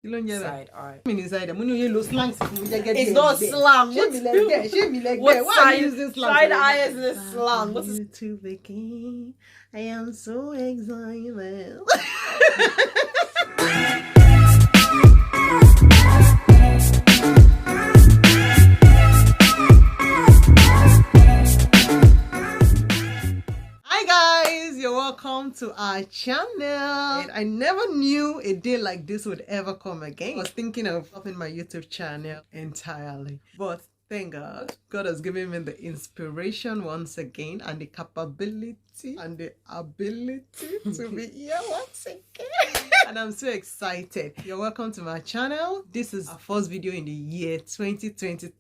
You don't get Side eye. I mean, inside the money you slang. It's not slang. Shame me like what that. Why side, are you using slang? side eye is this slang? What is to begin? I am so excited. Welcome to our channel. I never knew a day like this would ever come again. I was thinking of stopping my YouTube channel entirely, but thank God, God has given me the inspiration once again and the capability and the ability to be here once again. And I'm so excited. You're welcome to my channel. This is our first video in the year 2023.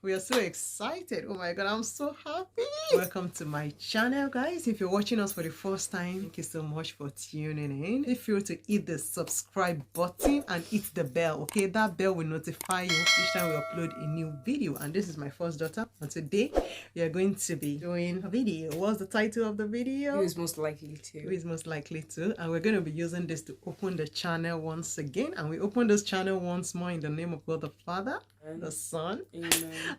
We are so excited. Oh my God, I'm so happy. Welcome to my channel, guys. If you're watching us for the first time, thank you so much for tuning in. Feel free to hit the subscribe button and hit the bell, okay? That bell will notify you each time we upload a new video. And this is my first daughter. And today, we are going to be doing a video. What's the title of the video? Who is most likely to? Who is most likely to? And we're going to be using this to open the channel once again. And we open this channel once more in the name of God the Father, the Son, Amen,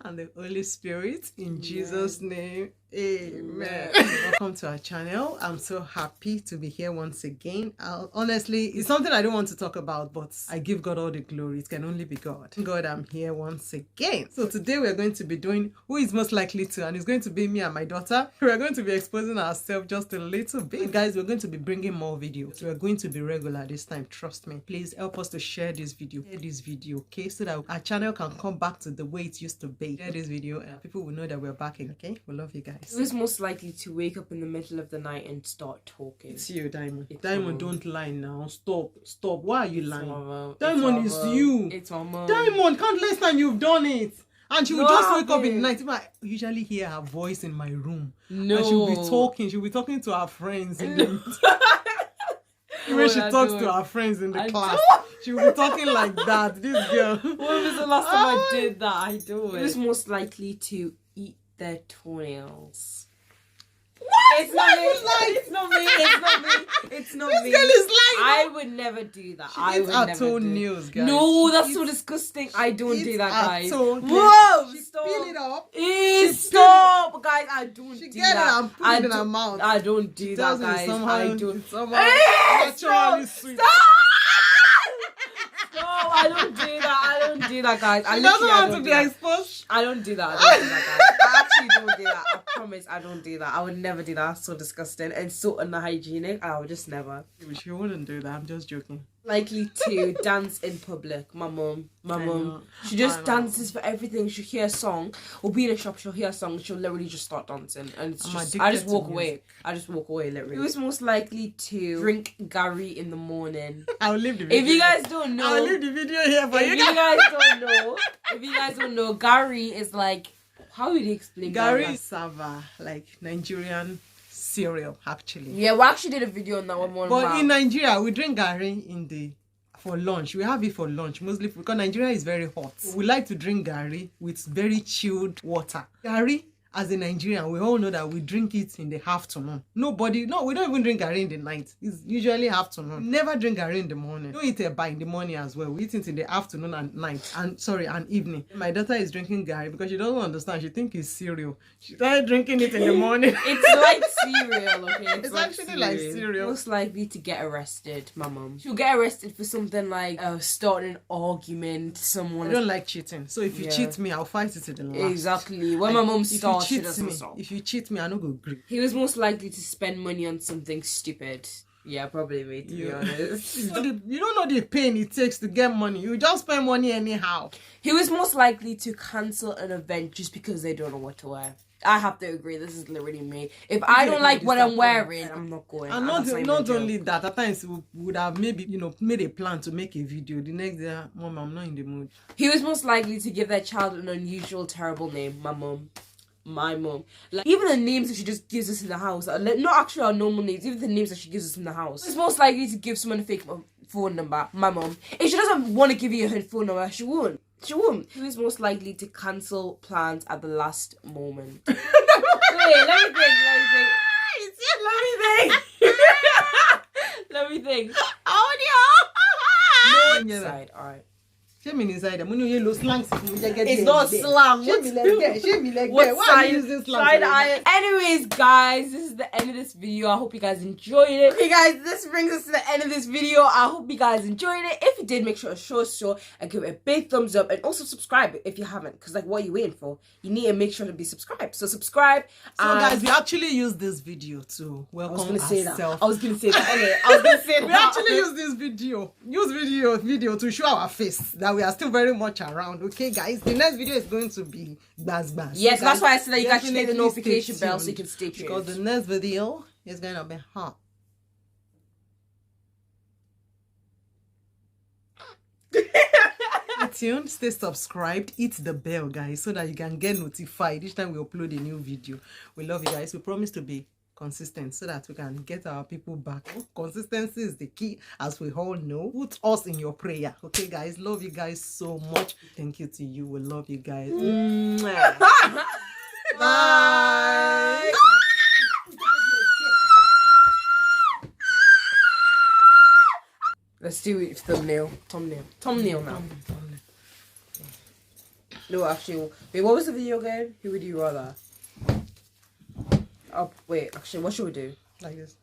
and the Holy Spirit. In Amen. Jesus' name, amen. Welcome to our channel. I'm so happy to be here once again. Honestly, it's something I don't want to talk about, but I give God all the glory. It can only be God. God, I'm here once again. So today we're going to be doing who is most likely to, and it's going to be me and my daughter. We're going to be exposing ourselves just a little bit. Guys, we're going to be bringing more videos. We're going to be regular this time. Trust me. Please help us to share this video. Share this video, okay? So that our channel can come back to the way it used to be. Share this video and people will know that we're back again, okay? We love you guys. Who's most likely to wake up in the middle of the night and start talking? It's you, Diamond. It's Diamond, don't lie now. Stop. Why are you lying? Mama. Diamond, it's you. It's my mom. Diamond, countless time you've done it. And she will just wake up in the babe. night. I usually hear her voice in my room. No. And she'll be talking. She'll be talking to her friends. In the when she talks to her friends in the class, she'll be talking like that. This girl. When was the last time I did that? I do it. Who's most likely to eat their toenails? It's not me. It's not me. It's not me. It's not me. This girl is lying. I would never do that. I would never do toenails, guys. No, that's so disgusting. I don't do that, guys. Whoa! Stop. Peel it up. Stop, guys. I don't She do get that. it and put it in her mouth. I don't do that, guys. I don't. Naturally sweet. No, I don't do that. I don't do that, guys. She doesn't want to be exposed. I don't do that. I don't do that, guys. I actually don't do that. I promise I don't do that. I would never do that. That's so disgusting and so unhygienic. I would just never. She wouldn't do that. I'm just joking. Likely to dance in public. My mom. She just dances for everything. She'll hear a song or be in a shop. She'll hear a song. She'll literally just start dancing, and it's I just walk away. I just walk away. Literally. Who's most likely to drink Gary in the morning? I'll leave the video. If you guys don't know, I'll leave the video here for you. If you guys don't know, Gary is like, how would you explain Gary? Gary is Sava, like Nigerian cereal, actually. Yeah, we actually did a video on that one. But in Nigeria, we drink Gary for lunch. We have it for lunch, mostly because Nigeria is very hot. We like to drink Gary with very chilled water. Gary, as a Nigerian, we all know that we drink it in the afternoon. We don't even drink Gary in the night. It's usually afternoon. We never drink Gary in the morning. We don't eat eba in the morning as well. We eat it in the afternoon and night. And evening. My daughter is drinking Gary because she doesn't understand. She thinks it's cereal. She started drinking it in the morning. It's like cereal, okay? It's like actually like cereal. Most likely to get arrested, my mom. She'll get arrested for something like starting an argument to someone. I don't like cheating. So if you cheat me, I'll fight it to the last. Exactly. When my mom starts, she doesn't me. stop. If you cheat me, I don't go agree. He was most likely to spend money on something stupid. Yeah, probably me, to be honest. You don't know the pain it takes to get money. You just spend money anyhow. He was most likely to cancel an event just because they don't know what to wear. I have to agree. This is literally me. If I don't like what I'm wearing, I'm not going. And not only that, at times we would have maybe, made a plan to make a video. The next day, Mom, I'm not in the mood. He was most likely to give their child an unusual, terrible name. My mom. Like, even the names that she just gives us in the house, not actually our normal names, even the names that she gives us in the house. It's most likely to give someone a fake phone number. My mom. If she doesn't want to give you her phone number, she won't. Who is most likely to cancel plans at the last moment? Wait, let me think. Let me think. Audio. Side, alright. It's not slang. What side? you using slang? Side eye. Anyways, guys, this is the end of this video. I hope you guys enjoyed it. Okay, guys, this brings us to the end of this video. I hope you guys enjoyed it. If you did, make sure to show and give it a big thumbs up, and also subscribe if you haven't. Because like, what are you waiting for? You need to make sure to be subscribed. So subscribe. So guys, we actually use this video to welcome ourselves. I was gonna say that. Anyway, I was gonna say that. We actually use this video to show our face that we are still very much around. Okay, guys, the next video is going to be baz. Yes, so that's guys, why I said that you guys should hit the definitely notification stay bell so tuned, you can stay tuned. because the next video is gonna be hot. Stay tuned, stay subscribed, hit the bell, guys, so that you can get notified each time we upload a new video. We love you guys. We promise to be consistent so that we can get our people back. Consistency is the key, as we all know. Put us in your prayer. Okay, guys, love you guys so much. Thank you to you. We love you guys. Bye. Let's do it. Thumbnail now. No, actually, wait, what was the video again? Who would you rather? Oh, wait, actually, what should we do? Like this.